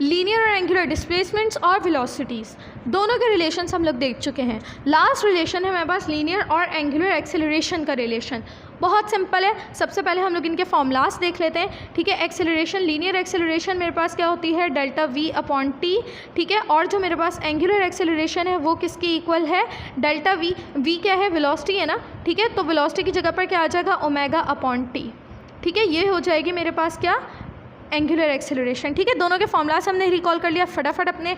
Linear और angular displacements और velocities दोनों के रिलेशंस हम लोग देख चुके हैं। लास्ट रिलेशन है हमारे पास लीनियर और एंगुलर एक्सेलरेशन का रिलेशन। बहुत सिंपल है, सबसे पहले हम लोग इनके फॉर्मूलास देख लेते हैं, ठीक है। एक्सेलरेशन, लीनियर एक्सेलरेशन मेरे पास क्या होती है, डेल्टा वी अपॉन टी, ठीक है। और जो मेरे पास एंगुलर एक्सेलरेशन है वो किसके इक्वल है, डेल्टा वी। वी क्या है, वेलोसिटी है ना, ठीक है। तो वेलोसिटी की जगह पर क्या आ जाएगा, ओमेगा अपॉन टी, ठीक है। ये हो जाएगी मेरे पास क्या, एंगुलर एक्सेलरेशन, ठीक है। दोनों के फॉर्मूलास हमने रिकॉल कर लिया, फटाफट अपने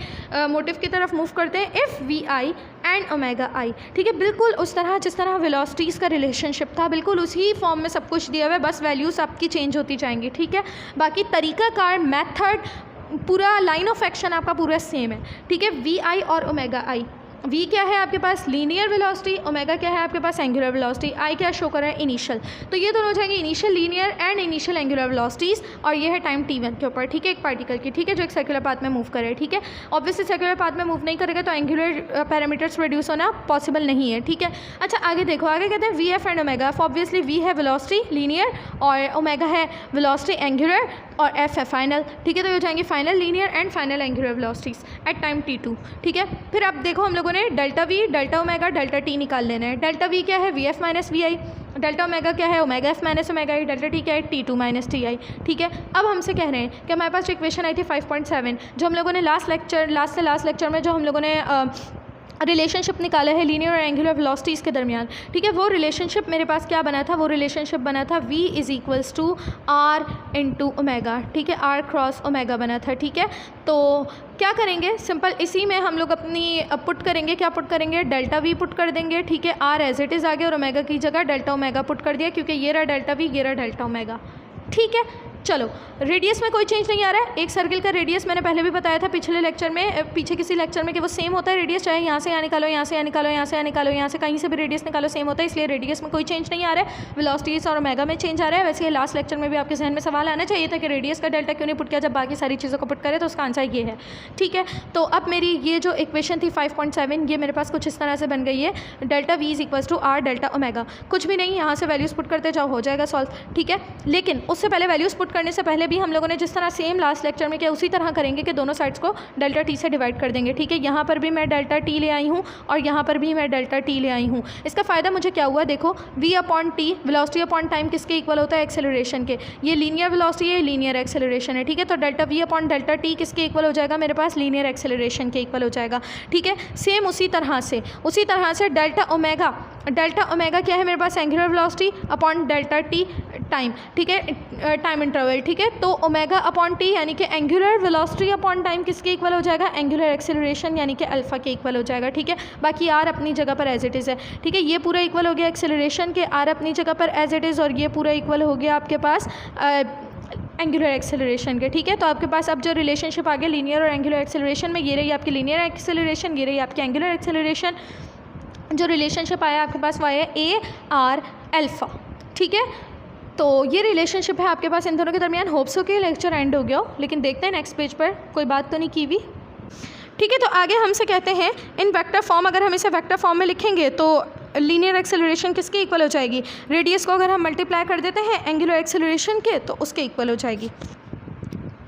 मोटिव की तरफ मूव करते हैं। If V I and omega I, ठीक है, बिल्कुल उस तरह जिस तरह वेलोसिटीज़ का रिलेशनशिप था, बिल्कुल उसी फॉर्म में सब कुछ दिया हुआ है, बस वैल्यूज़ आपकी चेंज होती जाएंगी, ठीक है। बाकी तरीकाकार, मेथड, पूरा लाइन ऑफ एक्शन आपका पूरा सेम है, ठीक है। वी आई और ओमेगा आई, वी क्या है आपके पास लीनियर वेलोसिटी, ओमेगा क्या है आपके पास एंगुलर वेलोसिटी, आई क्या शो कर रहा है इनिशियल। तो ये दोनों हो जाएंगे initial linear and initial angular velocities, और ये है टाइम t1 के ऊपर, ठीक है, एक पार्टिकल की, ठीक है, जो एक सर्कुलर पाथ में मूव करे, ठीक है। ऑब्वियसली सर्कुलर पाथ में मूव नहीं करेगा तो एंगुलर पैरामीटर्स प्रोड्यूस होना पॉसिबल नहीं है, ठीक है। अच्छा आगे देखो, आगे कहते हैं V F and omega F. Obviously V है वेलोसिटी लीनियर और ओमेगा है वेलोसिटी एंगुलर और एफ है फाइनल, ठीक है। तो ये हो जाएंगे final linear and final angular velocities at time t2, ठीक है। फिर अब देखो हम लोगों ने delta V, delta omega, delta T निकाल लेना है। डेल्टा वी क्या है, V F minus V I. Delta omega क्या है, ओमेगा एफ माइनस ओमेगा आई। डेल्टा टी क्या है, T2 माइनस टी आई, ठीक है। अब हमसे कह रहे हैं कि हमारे पास इक्वेशन आई थी 5.7, जो हम लोगों ने लास्ट लेक्चर में जो हम लोगों ने रिलेशनशिप निकाला है लीनियर और एंगुलर वेलोसिटीज़ के दरमियान, ठीक है। वो रिलेशनशिप मेरे पास क्या बना था, वो रिलेशनशिप बना था v is equals to R into omega, ठीक है, आर क्रॉस ओमेगा बना था, ठीक है। तो क्या करेंगे, सिंपल इसी में हम लोग अपनी पुट करेंगे, क्या पुट करेंगे, डेल्टा वी पुट कर देंगे, ठीक है। आर एज इट इज़ आ गया और ओमेगा की जगह डेल्टा ओमेगा पुट कर दिया, क्योंकि ये रहा डेल्टा वी, ये रहा डेल्टा ओमेगा, ठीक है। चलो रेडियस में कोई चेंज नहीं आ रहा है। एक सर्किल का रेडियस मैंने पहले भी बताया था पिछले लेक्चर में, पीछे किसी लेक्चर में, कि वो सेम होता है रेडियस, चाहे यहाँ से यहाँ निकालो, यहाँ से यहाँ निकालो, यहाँ से यहाँ निकालो, यहाँ से कहीं से भी रेडियस निकालो, सेम होता है। इसलिए रेडियस में कोई चेंज नहीं आ रहा है, वेलोसिटीज़ और ओमेगा में चेंज आ रहा है। वैसे ये लास्ट लेक्चर में भी आपके जहन में सवाल आना चाहिए था कि रेडियस का डेल्टा क्यों नहीं पुट किया जब बाकी सारी चीज़ों को पुट करे, तो उसका आंसर ये है, ठीक है। तो अब मेरी ये जो इक्वेशन थी 5.7, ये मेरे पास कुछ इस तरह से बन गई है, delta V is equals to R delta omega. कुछ भी नहीं, यहाँ से वैल्यूज़ पुट करते जाओ, हो जाएगा सॉल्व, ठीक है। लेकिन उससे पहले वैल्यूज़ पुट करने से पहले भी हम लोगों ने जिस तरह सेम लास्ट लेक्चर में किया उसी तरह करेंगे कि दोनों साइड्स को डेल्टा टी से डिवाइड कर देंगे, ठीक है। यहाँ पर भी मैं डेल्टा टी ले आई हूँ और यहाँ पर भी मैं डेल्टा टी ले आई हूँ। इसका फ़ायदा मुझे क्या हुआ, देखो v upon T, velocity upon time किसके इक्वल होता है, एक्सेलरेशन के। ये लीनियर वेलोसिटी है, लीनियर एक्सेलरेशन है, ठीक है। तो delta v upon delta T किसके इक्वल हो जाएगा, मेरे पास लीनियर एक्सेलरेशन के इक्वल हो जाएगा, ठीक है। सेम उसी तरह से डेल्टा ओमेगा क्या है मेरे पास, angular velocity upon delta T time, ठीक है, टाइम इंटरवल, ठीक है। तो ओमेगा अपॉन टी यानी कि एंगुलर वेलोसिटी अपॉन टाइम किसके इक्वल हो जाएगा, एंगुलर एक्सेलरेशन यानी कि अल्फा के इक्वल हो जाएगा, ठीक है। बाकी आर अपनी जगह पर एज इट इज़ है, ठीक है। ये पूरा इक्वल हो गया एक्सेलरेशन के, आर अपनी जगह पर एज इट इज़, और ये पूरा इक्वल हो गया आपके पास एंगुलर एक्सेलरेशन के, ठीक है। तो आपके पास अब जो रिलेशनशिप आ गया लीनियर और एंगुलर एक्सेलरेशन में, ये रही आपकी लीनियर एक्सेलरेशन, ये रही आपकी एंगुलर एक्सेलरेशन। जो रिलेशनशिप आया आपके पास वो आया ए आर अल्फा, ठीक है। तो ये रिलेशनशिप है आपके पास इन दोनों के दरमियान। होप्स हो कि लेक्चर एंड हो गया हो, लेकिन देखते हैं नेक्स्ट पेज पर कोई बात तो नहीं की हुई, ठीक है। तो आगे हमसे कहते हैं इन वेक्टर फॉर्म, अगर हम इसे वेक्टर फॉर्म में लिखेंगे तो लीनियर एक्सेलरेशन किसके इक्वल हो जाएगी, रेडियस को अगर हम मल्टीप्लाई कर देते हैं एंगुलर एक्सेलरेशन के तो उसके इक्वल हो जाएगी,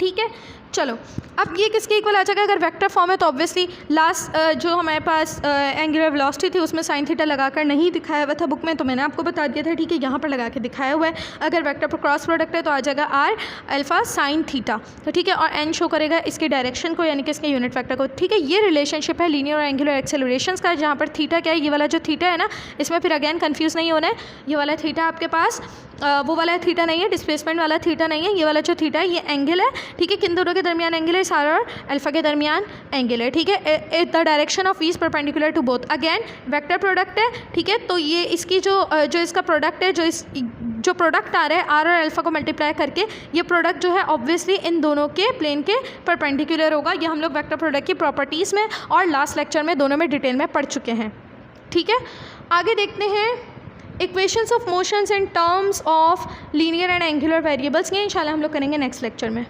ठीक है। चलो अब ये किसके इक्वल आ जाएगा, अगर वेक्टर फॉर्म है तो ऑब्वियसली लास्ट जो हमारे पास एंगुलर वेलोसिटी थी उसमें साइन थीटा लगाकर नहीं दिखाया हुआ था बुक में, तो मैंने आपको बता दिया था, ठीक है। यहाँ पर लगा के दिखाया हुआ है। अगर वेक्टर पर क्रॉस प्रोडक्ट है तो आ जाएगा आर अल्फा साइन थीटा, तो ठीक है। और एन शो करेगा इसकी डायरेक्शन को यानी कि इसके यूनिट वेक्टर को, ठीक है। ये रिलेशनशिप है लीनियर और एंगुलर एक्सेलरेशंस का, जहाँ पर थीटा क्या है, ये वाला जो थीटा है ना, इसमें फिर अगेन कन्फ्यूज़ नहीं होना है। ये वाला थीटा आपके पास वो वाला थीटा नहीं है, डिस्प्लेसमेंट वाला थीटा नहीं है। ये वाला जो थीटा है ये एंगल है, ठीक है। किन दोनों के दरमियान एंगल है, सारा और अल्फा के दरमियान एंगल है, ठीक है। The direction of is perpendicular to both, again vector product है, ठीक है। तो ये इसकी जो इसका प्रोडक्ट है, जो प्रोडक्ट आ रहा है आर और अल्फा को मल्टीप्लाई करके, ये प्रोडक्ट जो है ऑब्वियसली इन दोनों के प्लेन के परपेंडिकुलर होगा। ये हम लोग वेक्टर प्रोडक्ट की प्रॉपर्टीज़ में और लास्ट लेक्चर में दोनों में डिटेल में पढ़ चुके हैं, ठीक है। आगे देखते हैं equations of motions in terms of linear and angular variables, ये इंशाल्लाह हम लोग करेंगे नेक्स्ट लेक्चर में।